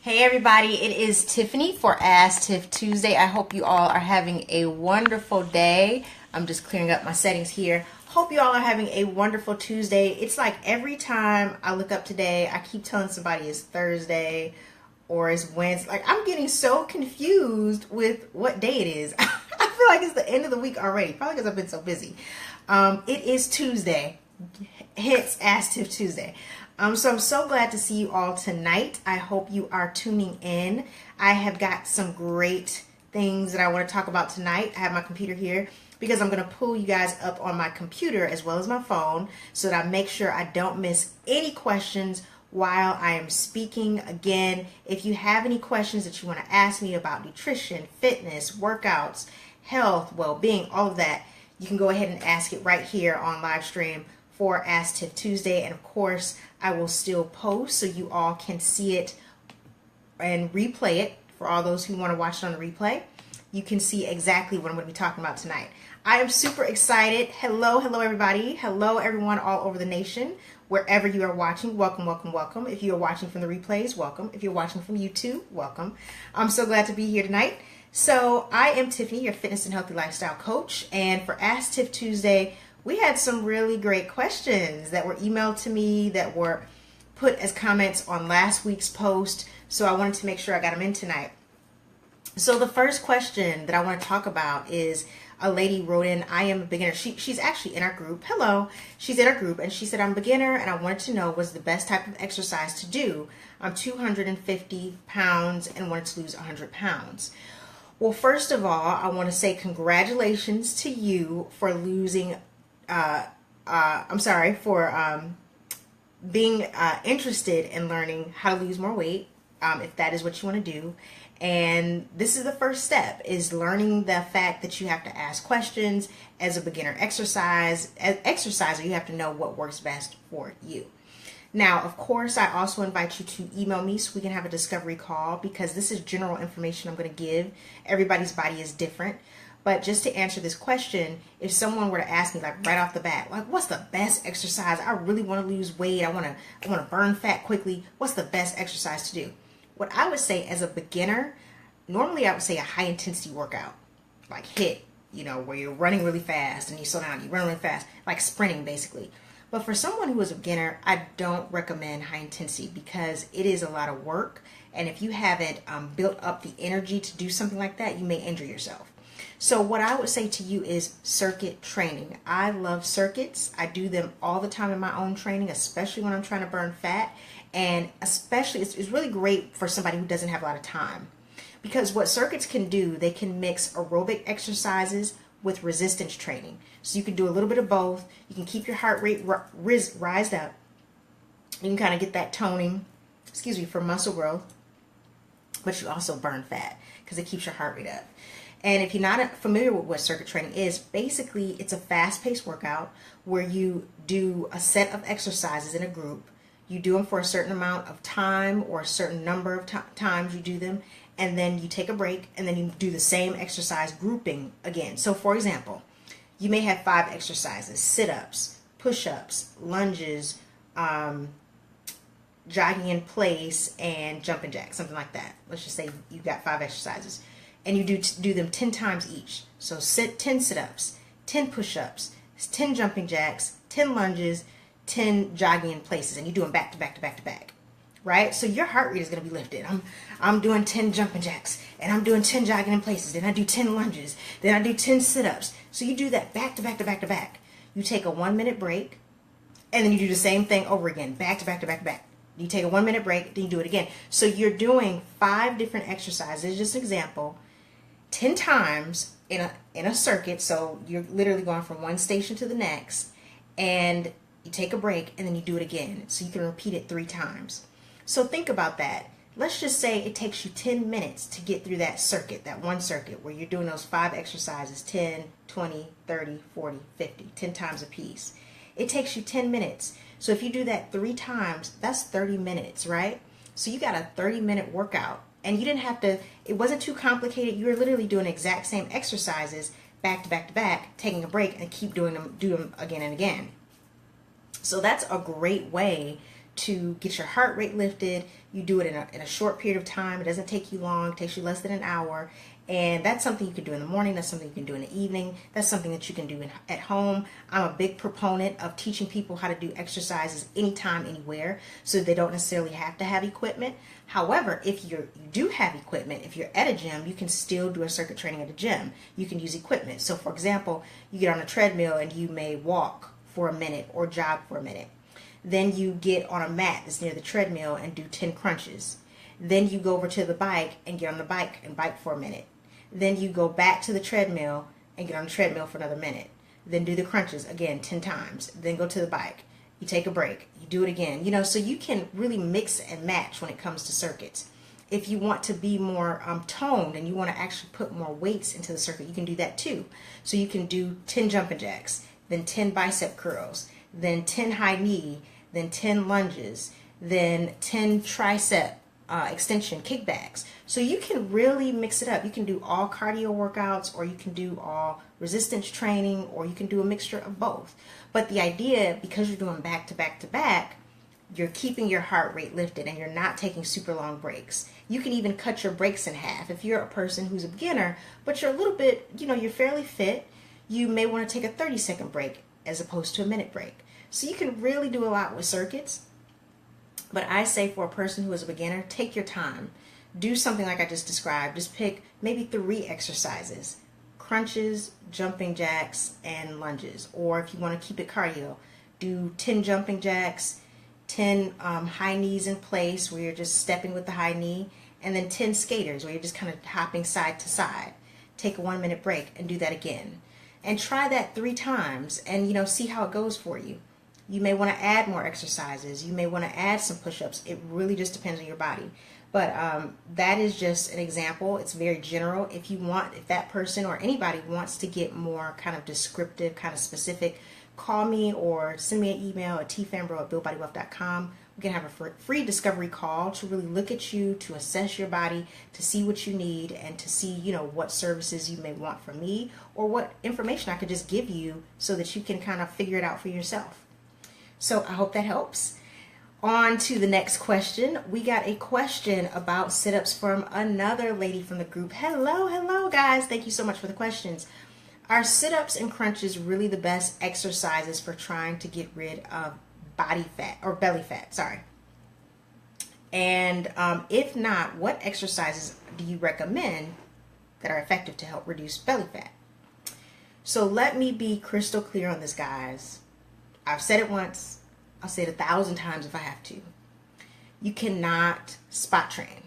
Hey everybody, it is Tiffany for Ask Tiff Tuesday. I hope you all are having a wonderful day. I'm just clearing up my settings here. Hope you all are having a wonderful Tuesday. It's like every time I look up today, I keep telling somebody it's Thursday or it's Wednesday. Like I'm getting so confused with what day it is. I feel like it's the end of the week already, probably because I've been so busy. It is Tuesday. Hence Ask Tiff Tuesday. So I'm so glad to see you all tonight. I hope you are tuning in. I have got some great things that I want to talk about tonight. I have my computer here because I'm going to pull you guys up on my computer as well as my phone so that I make sure I don't miss any questions while I am speaking. Again, if you have any questions that you want to ask me about nutrition, fitness, workouts, health, well-being, all of that, you can go ahead and ask it right here on live stream for Ask Tiff Tuesday. And of course, I will still post so you all can see it and replay it. For all those who want to watch it on the replay, you can see exactly what I'm going to be talking about tonight. I am super excited. Hello everybody. Hello everyone all over the nation. Wherever you are watching, welcome, welcome, welcome. If you are watching from the replays, welcome. If you're watching from YouTube, welcome. I'm so glad to be here tonight. So I am Tiffany, your fitness and healthy lifestyle coach. And for Ask Tiff Tuesday, we had some really great questions that were emailed to me that were put as comments on last week's post. So I wanted to make sure I got them in tonight. So the first question that I want to talk about is a lady wrote in, I am a beginner. She's actually in our group. Hello. She's in our group and she said, I'm a beginner and I wanted to know what's the best type of exercise to do. I'm 250 pounds and wanted to lose 100 pounds. Well, first of all, I want to say congratulations to you for losing being interested in learning how to lose more weight, if that is what you want to do. And this is the first step, is learning the fact that you have to ask questions as a beginner exerciser. You have to know what works best for you. Now, of course, I also invite you to email me so we can have a discovery call, because this is general information I'm going to give. Everybody's body is different. But just to answer this question, if someone were to ask me like right off the bat, like what's the best exercise? I really want to lose weight. I want to burn fat quickly. What's the best exercise to do? What I would say as a beginner, normally I would say a high intensity workout, like HIIT, where you're running really fast and you slow down, you run really fast, like sprinting basically. But for someone who is a beginner, I don't recommend high intensity because it is a lot of work. And if you haven't built up the energy to do something like that, you may injure yourself. So what I would say to you is circuit training. I love circuits. I do them all the time in my own training, especially when I'm trying to burn fat. And especially, it's really great for somebody who doesn't have a lot of time. Because what circuits can do, they can mix aerobic exercises with resistance training. So you can do a little bit of both. You can keep your heart rate rised up. You can kind of get that toning, for muscle growth. But you also burn fat because it keeps your heart rate up. And if you're not familiar with what circuit training is, basically it's a fast-paced workout where you do a set of exercises in a group. You do them for a certain amount of time or a certain number of times you do them, and then you take a break, and then you do the same exercise grouping again. So for example, you may have 5 exercises: sit-ups, push-ups, lunges, jogging in place, and jumping jacks, something like that. Let's just say you've got 5 exercises. And you do them 10 times each. So 10 sit-ups, 10 push-ups, 10 jumping jacks, 10 lunges, 10 jogging in places, and you do them back to back to back to back, right? So your heart rate is going to be lifted. I'm doing 10 jumping jacks, and I'm doing 10 jogging in places. Then I do 10 lunges. Then I do 10 sit-ups. So you do that back to back to back to back. You take a 1-minute break, and then you do the same thing over again, back to back to back to back. You take a 1-minute break, then you do it again. So you're doing 5 different exercises, just an example, 10 times in a circuit. So you're literally going from one station to the next, and you take a break and then you do it again. So you can repeat it 3 times. So think about that. Let's just say it takes you 10 minutes to get through that circuit, that one circuit where you're doing those 5 exercises, 10, 20, 30, 40, 50, 10 times a piece. It takes you 10 minutes. So if you do that 3 times, that's 30 minutes, right? So you got a 30-minute workout. And you didn't have to, it wasn't too complicated. You were literally doing the exact same exercises back to back to back, taking a break and keep do them again and again. So that's a great way to get your heart rate lifted. You do it in a short period of time. It doesn't take you long. It takes you less than an hour. And that's something you can do in the morning. That's something you can do in the evening. That's something that you can do at home. I'm a big proponent of teaching people how to do exercises anytime, anywhere, so they don't necessarily have to have equipment. However, if you do have equipment, if you're at a gym, you can still do a circuit training at a gym. You can use equipment. So for example, you get on a treadmill and you may walk for a minute or jog for a minute. Then you get on a mat that's near the treadmill and do 10 crunches. Then you go over to the bike and get on the bike and bike for a minute. Then you go back to the treadmill and get on the treadmill for another minute. Then do the crunches again 10 times. Then go to the bike. You take a break. You do it again. You know, so you can really mix and match when it comes to circuits. If you want to be more toned and you want to actually put more weights into the circuit, you can do that too. So you can do 10 jumping jacks, then 10 bicep curls, then 10 high knee, then 10 lunges, then 10 tricep extension kickbacks. So you can really mix it up. You can do all cardio workouts, or you can do all resistance training, or you can do a mixture of both. But the idea, because you're doing back to back to back, you're keeping your heart rate lifted and you're not taking super long breaks. You can even cut your breaks in half. If you're a person who's a beginner, but you're a little bit, you're fairly fit, you may want to take a 30-second break as opposed to a minute break. So you can really do a lot with circuits. But I say for a person who is a beginner, take your time. Do something like I just described. Just pick maybe 3 exercises: crunches, jumping jacks, and lunges. Or if you want to keep it cardio, do 10 jumping jacks, 10 high knees in place where you're just stepping with the high knee, and then 10 skaters where you're just kind of hopping side to side. Take a 1-minute break and do that again. And try that 3 times and see how it goes for you. You may want to add more exercises. You may want to add some push-ups. It really just depends on your body. But that is just an example. It's very general. If that person or anybody wants to get more kind of descriptive, kind of specific, call me or send me an email at tfambro@buildbodywealth.com. We can have a free discovery call to really look at you, to assess your body, to see what you need, and to see, what services you may want from me, or what information I could just give you so that you can kind of figure it out for yourself. So I hope that helps. On to the next question. We got a question about sit-ups from another lady from the group. Hello guys. Thank you so much for the questions. Are sit-ups and crunches really the best exercises for trying to get rid of body fat or belly fat? Sorry. And if not, what exercises do you recommend that are effective to help reduce belly fat? So let me be crystal clear on this, guys. I've said it once. I'll say it 1,000 times if I have to. You cannot spot train.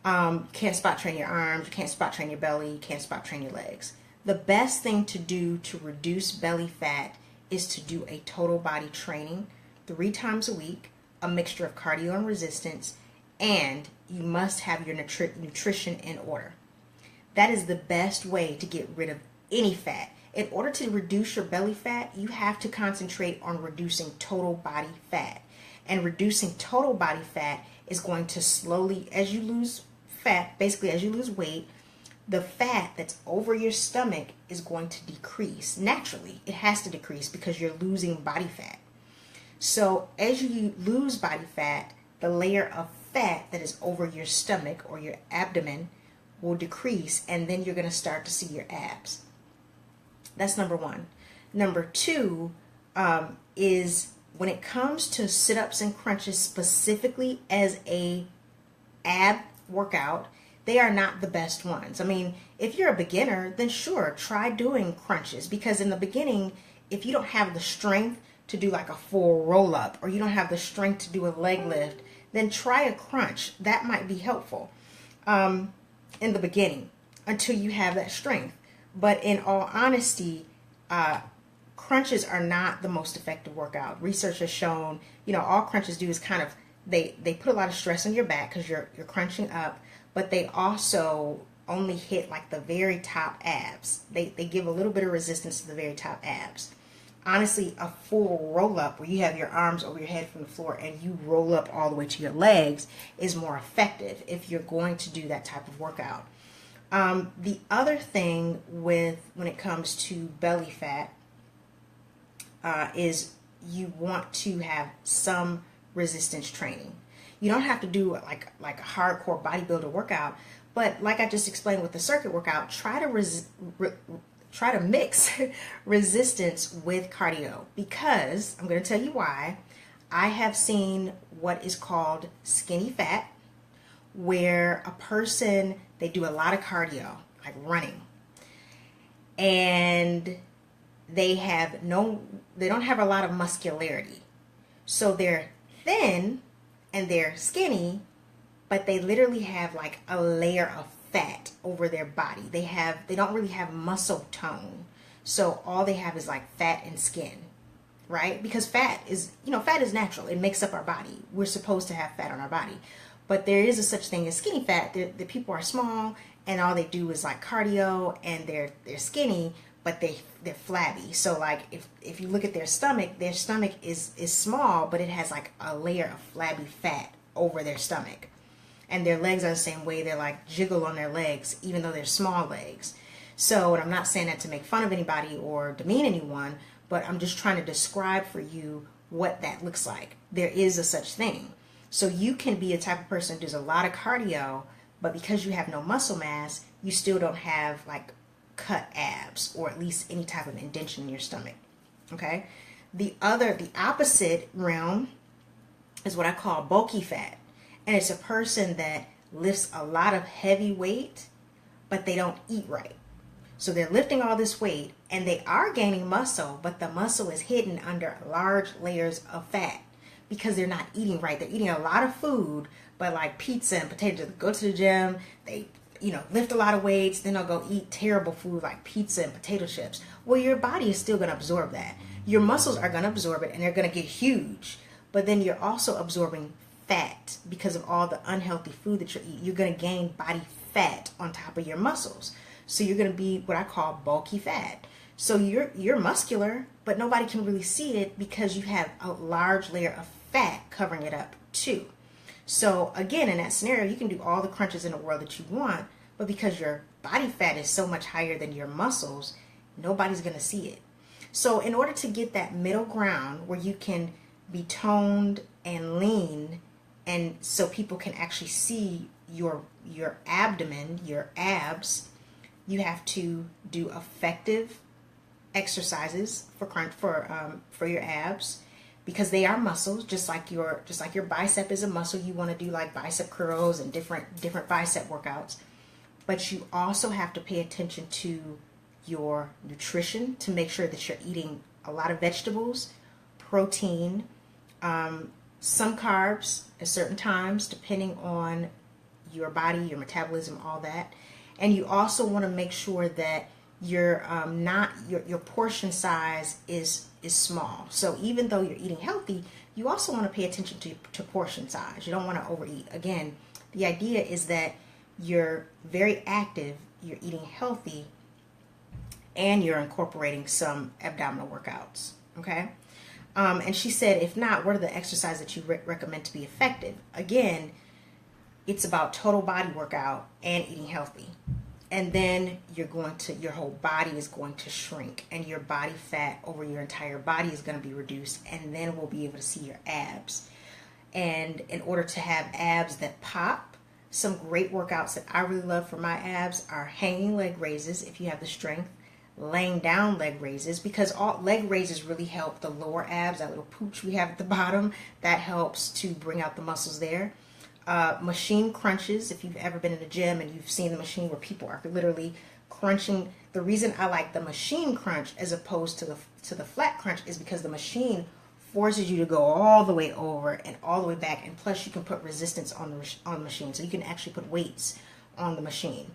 You can't spot train your arms. You can't spot train your belly. You can't spot train your legs. The best thing to do to reduce belly fat is to do a total body training 3 times a week, a mixture of cardio and resistance, and you must have your nutrition in order. That is the best way to get rid of any fat. In order to reduce your belly fat, you have to concentrate on reducing total body fat. And reducing total body fat is going to slowly, as you lose fat, basically as you lose weight, the fat that's over your stomach is going to decrease. Naturally, it has to decrease because you're losing body fat. So as you lose body fat, the layer of fat that is over your stomach or your abdomen will decrease, and then you're going to start to see your abs. That's number 1. Number 2 is when it comes to sit-ups and crunches specifically as a ab workout, they are not the best ones. I mean, if you're a beginner, then sure, try doing crunches, because in the beginning, if you don't have the strength to do like a full roll-up, or you don't have the strength to do a leg lift, then try a crunch. That might be helpful in the beginning until you have that strength. But in all honesty, crunches are not the most effective workout. Research has shown, all crunches do is kind of, they put a lot of stress on your back because you're crunching up, but they also only hit like the very top abs. They give a little bit of resistance to the very top abs. Honestly, a full roll up where you have your arms over your head from the floor and you roll up all the way to your legs is more effective if you're going to do that type of workout. The other thing when it comes to belly fat is you want to have some resistance training. You don't have to do like a hardcore bodybuilder workout, but like I just explained with the circuit workout, try to mix resistance with cardio, because I'm going to tell you why. I have seen what is called skinny fat, where a person, they do a lot of cardio, like running, and they don't have a lot of muscularity. So they're thin and they're skinny, but they literally have like a layer of fat over their body. They don't really have muscle tone. So all they have is like fat and skin, right? Because fat is natural. It makes up our body. We're supposed to have fat on our body. But there is a such thing as skinny fat. The people are small and all they do is like cardio, and they're skinny, but they're flabby. So like if you look at their stomach is small, but it has like a layer of flabby fat over their stomach. And their legs are the same way. They're like jiggle on their legs, even though they're small legs. So, and I'm not saying that to make fun of anybody or demean anyone, but I'm just trying to describe for you what that looks like. There is a such thing. So you can be a type of person who does a lot of cardio, but because you have no muscle mass, you still don't have like cut abs, or at least any type of indentation in your stomach. Okay? The opposite realm is what I call bulky fat. And it's a person that lifts a lot of heavy weight, but they don't eat right. So they're lifting all this weight and they are gaining muscle, but the muscle is hidden under large layers of fat because they're not eating right. They're eating a lot of food, but like pizza and potatoes. They go to the gym, they lift a lot of weights, then they'll go eat terrible food like pizza and potato chips. Well, your body is still going to absorb that. Your muscles are going to absorb it and they're going to get huge. But then you're also absorbing fat because of all the unhealthy food that you're eating. You're going to gain body fat on top of your muscles. So you're going to be what I call bulky fat. So you're muscular, but nobody can really see it because you have a large layer of fat covering it up too. So again, in that scenario, you can do all the crunches in the world that you want, but because your body fat is so much higher than your muscles, nobody's going to see it. So in order to get that middle ground where you can be toned and lean, and so people can actually see your abdomen, your abs, you have to do effective exercises for your abs, because they are muscles, just like your bicep is a muscle. You want to do like bicep curls and different bicep workouts, but you also have to pay attention to your nutrition to make sure that you're eating a lot of vegetables, protein, some carbs at certain times depending on your body, your metabolism, all that. And you also want to make sure that your portion size is small. So even though you're eating healthy, you also want to pay attention to portion size. You don't want to overeat. Again, the idea is that you're very active, you're eating healthy, and you're incorporating some abdominal workouts. Okay? And she said, if not, what are the exercises that you recommend to be effective? Again, it's about total body workout and eating healthy. And then your whole body is going to shrink, and your body fat over your entire body is going to be reduced, and then we'll be able to see your abs. And in order to have abs that pop, some great workouts that I really love for my abs are hanging leg raises if you have the strength, laying down leg raises, because all leg raises really help the lower abs, that little pooch we have at the bottom, that helps to bring out the muscles there. Machine crunches, if you've ever been in a gym and you've seen the machine where people are literally crunching. The reason I like the machine crunch as opposed to the flat crunch is because the machine forces you to go all the way over and all the way back, and plus you can put resistance on the machine, so you can actually put weights on the machine.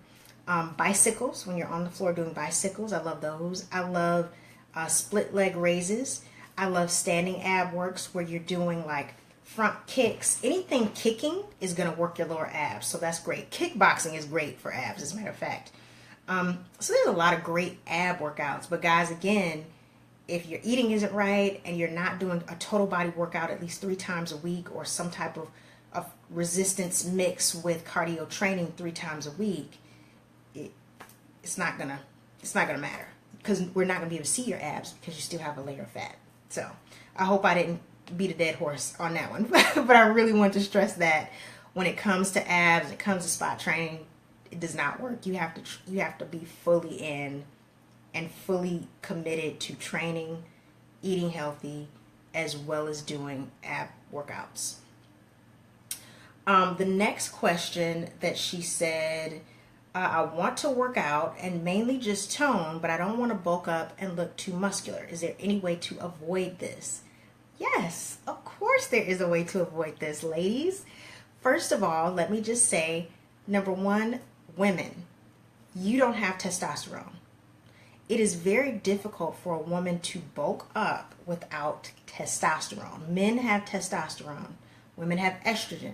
Bicycles, when you're on the floor doing bicycles, I love those. I love split leg raises. I love standing ab works where you're doing like front kicks. Anything kicking is going to work your lower abs, so that's great. Kickboxing is great for abs, as a matter of fact. So there's a lot of great ab workouts, but guys, again, if your eating isn't right and you're not doing a total body workout at least 3 times a week, or some type of resistance mix with cardio training 3 times a week, it's not gonna matter, because we're not gonna be able to see your abs because you still have a layer of fat. So I hope I didn't beat a dead horse on that one. But I really want to stress that when it comes to abs, when it comes to spot training, it does not work. You have to be fully in and fully committed to training, eating healthy, as well as doing ab workouts. The next question that she said, I want to work out and mainly just tone, but I don't want to bulk up and look too muscular. Is there any way to avoid this? Yes, of course there is a way to avoid this, ladies. First of all, let me just say, number one, women, you don't have testosterone. It is very difficult for a woman to bulk up without testosterone. Men have testosterone. Women have estrogen.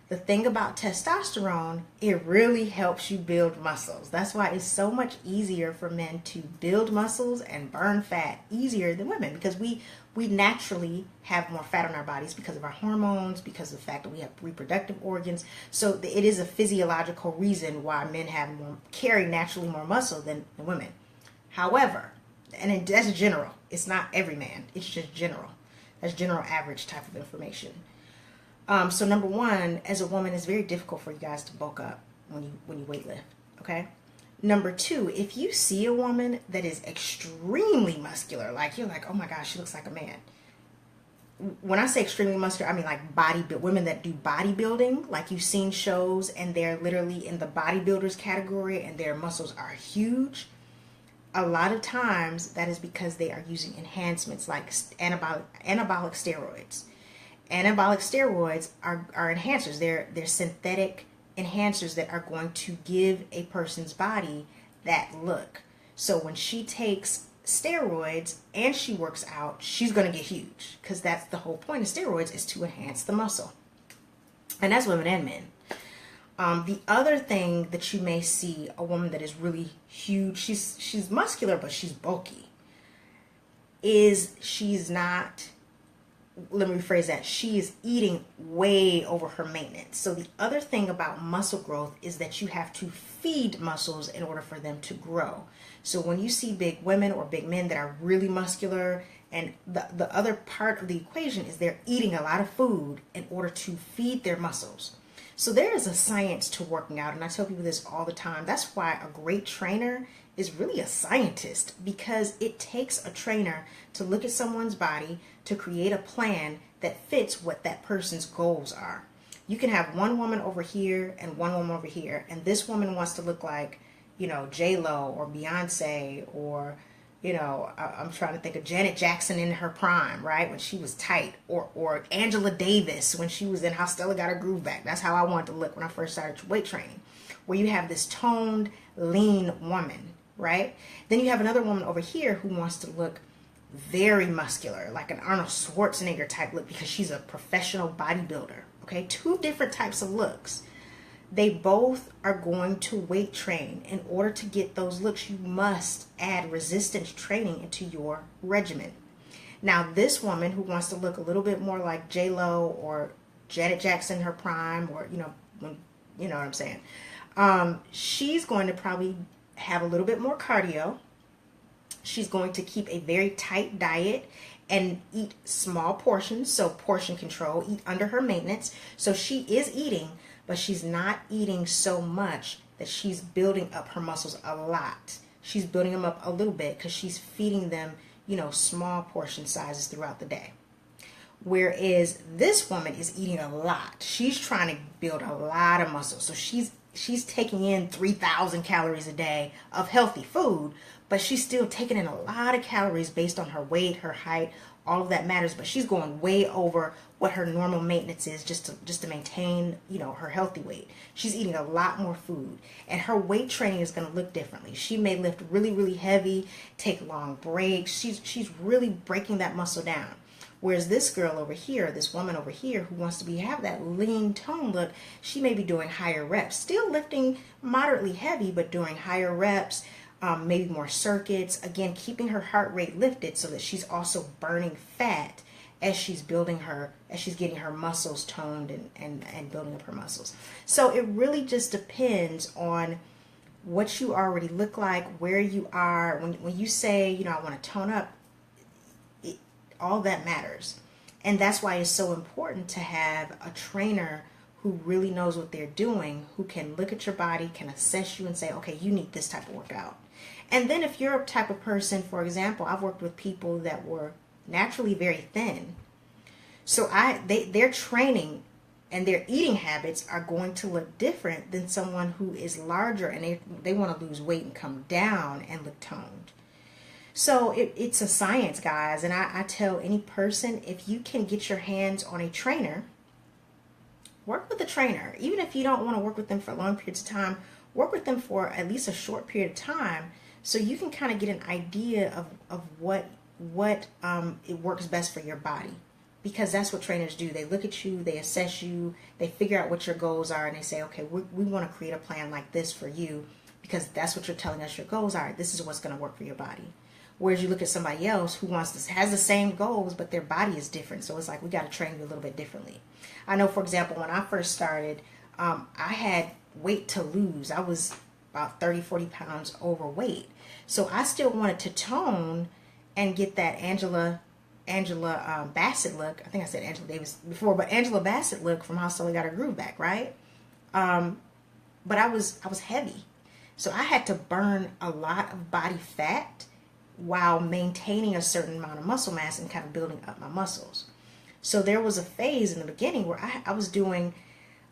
The thing about testosterone, it really helps you build muscles. That's why it's so much easier for men to build muscles and burn fat easier than women, because we naturally have more fat on our bodies because of our hormones, because of the fact that we have reproductive organs. So it is a physiological reason why men carry naturally more muscle than women. However, and that's general. It's not every man. It's just general. That's general average type of information. So number one, as a woman, it's very difficult for you guys to bulk up when you weightlift. Okay. Number two, if you see a woman that is extremely muscular, like you're like, oh my gosh, she looks like a man. When I say extremely muscular, I mean like women that do bodybuilding, like you've seen shows and they're literally in the bodybuilders category and their muscles are huge. A lot of times that is because they are using enhancements like anabolic steroids. Anabolic steroids are enhancers. They're synthetic enhancers that are going to give a person's body that look. So when she takes steroids and she works out, she's going to get huge, because that's the whole point of steroids, is to enhance the muscle. And that's women and men. The other thing that you may see a woman that is really huge, she's muscular but she's bulky, is she's not, let me rephrase that, she is eating way over her maintenance. So the other thing about muscle growth is that you have to feed muscles in order for them to grow. So when you see big women or big men that are really muscular, and the other part of the equation is they're eating a lot of food in order to feed their muscles. So there is a science to working out, and I tell people this all the time. That's why a great trainer is really a scientist, because it takes a trainer to look at someone's body to create a plan that fits what that person's goals are. You can have one woman over here and one woman over here, and this woman wants to look like, J-Lo or Beyonce, or, I'm trying to think of Janet Jackson in her prime, right? When she was tight, or Angela Davis when she was in How Stella Got Her Groove Back. That's how I wanted to look when I first started weight training, where you have this toned, lean woman, right? Then you have another woman over here who wants to look very muscular, like an Arnold Schwarzenegger type look, because she's a professional bodybuilder. Okay, two different types of looks. They both are going to weight train. In order to get those looks, you must add resistance training into your regimen. Now, this woman who wants to look a little bit more like J-Lo or Janet Jackson in her prime, or you know what I'm saying, she's going to probably have a little bit more cardio. She's going to keep a very tight diet and eat small portions, so portion control, eat under her maintenance. So she is eating, but she's not eating so much that she's building up her muscles a lot. She's building them up a little bit because she's feeding them, small portion sizes throughout the day. Whereas this woman is eating a lot. She's trying to build a lot of muscle. So she's taking in 3,000 calories a day of healthy food, but she's still taking in a lot of calories based on her weight, her height, all of that matters. But she's going way over what her normal maintenance is just to maintain, her healthy weight. She's eating a lot more food, and her weight training is going to look differently. She may lift really, really heavy, take long breaks. She's really breaking that muscle down. Whereas this girl over here, this woman over here who wants to have that lean tone look, she may be doing higher reps, still lifting moderately heavy, but doing higher reps, maybe more circuits, again, keeping her heart rate lifted so that she's also burning fat as she's getting her muscles toned and building up her muscles. So it really just depends on what you already look like, where you are. When you say, I want to tone up, all that matters. And that's why it's so important to have a trainer who really knows what they're doing, who can look at your body, can assess you and say, okay, you need this type of workout. And then if you're a type of person, for example, I've worked with people that were naturally very thin. So their training and their eating habits are going to look different than someone who is larger and they want to lose weight and come down and look toned. So it's a science, guys. And I tell any person, if you can get your hands on a trainer, work with a trainer. Even if you don't want to work with them for long periods of time, work with them for at least a short period of time so you can kind of get an idea of what it works best for your body. Because that's what trainers do. They look at you, they assess you, they figure out what your goals are, and they say, okay, we want to create a plan like this for you because that's what you're telling us your goals are. This is what's going to work for your body. Whereas you look at somebody else who has the same goals, but their body is different. So it's like, we got to train you a little bit differently. I know, for example, when I first started, I had weight to lose. I was about 30, 40 pounds overweight. So I still wanted to tone and get that Angela Bassett look. I think I said Angela Davis before, but Angela Bassett look from How Sully Got Her Groove Back, right? But I was heavy. So I had to burn a lot of body fat while maintaining a certain amount of muscle mass and kind of building up my muscles. So there was a phase in the beginning where I was doing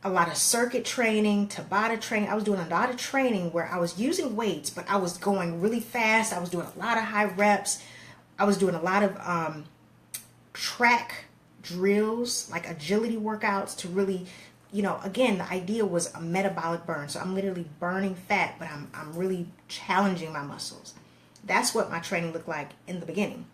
a lot of circuit training, Tabata training. I was doing a lot of training where I was using weights, but I was going really fast. I was doing a lot of high reps. I was doing a lot of track drills, like agility workouts to really, again, the idea was a metabolic burn. So I'm literally burning fat, but I'm really challenging my muscles. That's what my training looked like in the beginning.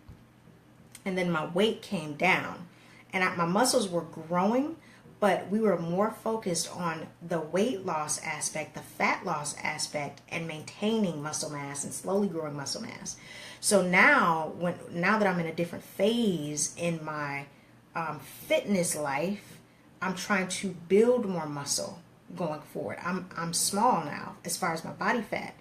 And then my weight came down and my muscles were growing, but we were more focused on the weight loss aspect, the fat loss aspect, and maintaining muscle mass and slowly growing muscle mass. So now that I'm in a different phase in my fitness life, I'm trying to build more muscle going forward. I'm small now as far as my body fat,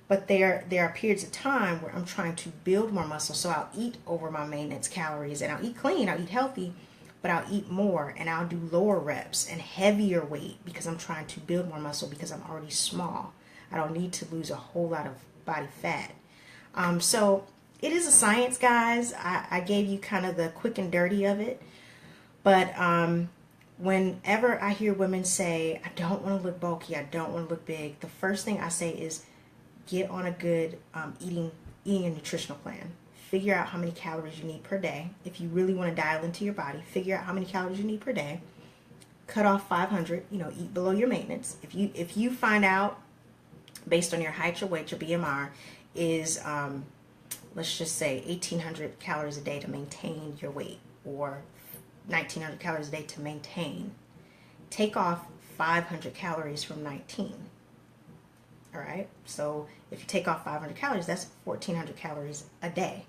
but there are periods of time where I'm trying to build more muscle. So I'll eat over my maintenance calories and I'll eat clean, I'll eat healthy, but I'll eat more and I'll do lower reps and heavier weight because I'm trying to build more muscle because I'm already small. I don't need to lose a whole lot of body fat. So it is a science, guys. I gave you kind of the quick and dirty of it. But whenever I hear women say, I don't want to look bulky, I don't want to look big, the first thing I say is get on a good eating and nutritional plan. Figure out how many calories you need per day. If you really want to dial into your body, figure out how many calories you need per day. Cut off 500, eat below your maintenance. If you find out based on your height, your weight, your BMR is, let's just say 1,800 calories a day to maintain your weight, or 1,900 calories a day to maintain. Take off 500 calories from 19. All right. So if you take off 500 calories, that's 1,400 calories a day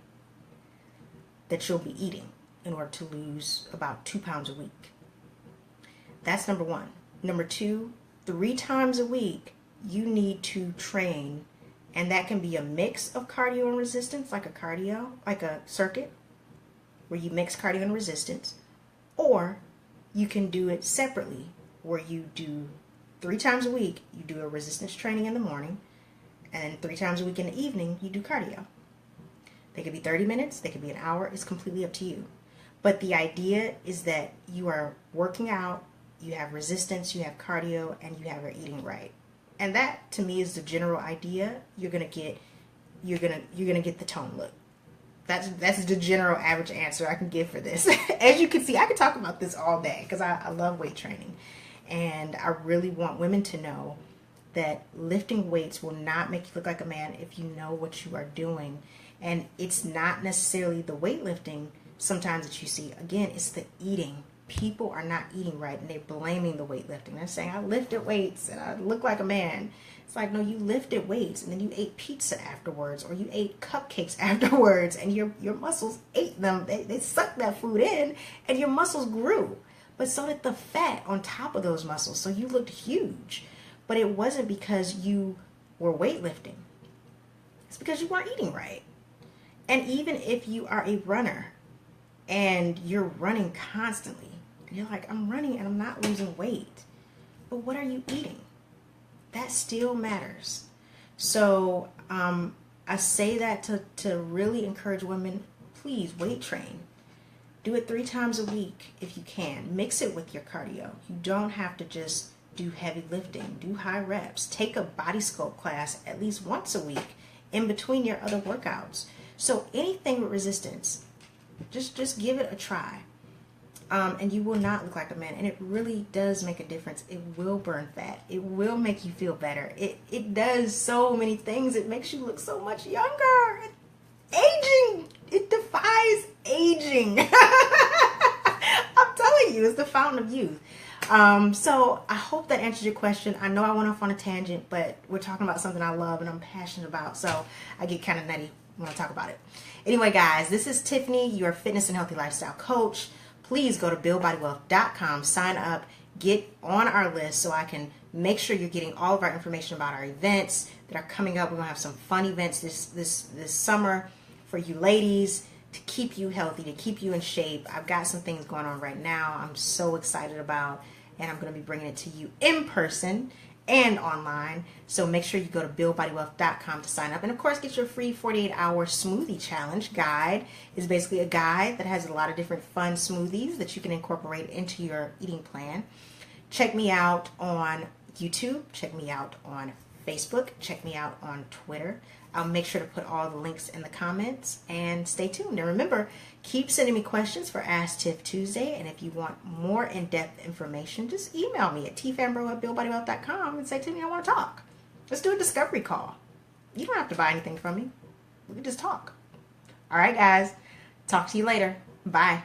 that you'll be eating in order to lose about 2 pounds a week. That's number one. Number two, 3 times a week, you need to train, and that can be a mix of cardio and resistance, like a circuit where you mix cardio and resistance, or you can do it separately where you do 3 times a week, you do a resistance training in the morning, and 3 times a week in the evening, you do cardio. They could be 30 minutes, they could be an hour, it's completely up to you. But the idea is that you are working out, you have resistance, you have cardio, and you have your eating right. And that to me is the general idea. You're gonna get the tone look. That's the general average answer I can give for this. As you can see, I could talk about this all day because I love weight training. And I really want women to know that lifting weights will not make you look like a man if you know what you are doing. And it's not necessarily the weightlifting sometimes that you see. Again, it's the eating. People are not eating right and they're blaming the weightlifting. They're saying, I lifted weights and I look like a man. It's like, no, you lifted weights and then you ate pizza afterwards, or you ate cupcakes afterwards, and your muscles ate them. They sucked that food in and your muscles grew. But so did the fat on top of those muscles. So you looked huge. But it wasn't because you were weightlifting. It's because you weren't eating right. And even if you are a runner and you're running constantly. You're like, I'm running and I'm not losing weight. But what are you eating? That still matters. So I say that to really encourage women, please weight train. Do it 3 times a week if you can. Mix it with your cardio. You don't have to just do heavy lifting. Do high reps. Take a body sculpt class at least once a week in between your other workouts. So anything with resistance, just give it a try. And you will not look like a man. And it really does make a difference. It will burn fat. It will make you feel better. It does so many things. It makes you look so much younger. Aging. It defies aging. I'm telling you, it's the fountain of youth. So I hope that answers your question. I know I went off on a tangent, but we're talking about something I love and I'm passionate about. So I get kind of nutty when I talk about it. Anyway, guys, this is Tiffany, your fitness and healthy lifestyle coach. Please go to buildbodywealth.com, sign up, get on our list so I can make sure you're getting all of our information about our events that are coming up. We're going to have some fun events this summer for you ladies to keep you healthy, to keep you in shape. I've got some things going on right now I'm so excited about, and I'm going to be bringing it to you in person and online. So make sure you go to buildbodywealth.com to sign up. And of course, get your free 48-hour smoothie challenge guide. It's basically a guide that has a lot of different fun smoothies that you can incorporate into your eating plan. Check me out on YouTube. Check me out on Facebook. Check me out on Twitter. I'll make sure to put all the links in the comments, and stay tuned. And remember, keep sending me questions for Ask Tiff Tuesday. And if you want more in-depth information, just email me at tfambro@buildbodywealth.com and say to me, I want to talk. Let's do a discovery call. You don't have to buy anything from me. We can just talk. All right, guys. Talk to you later. Bye.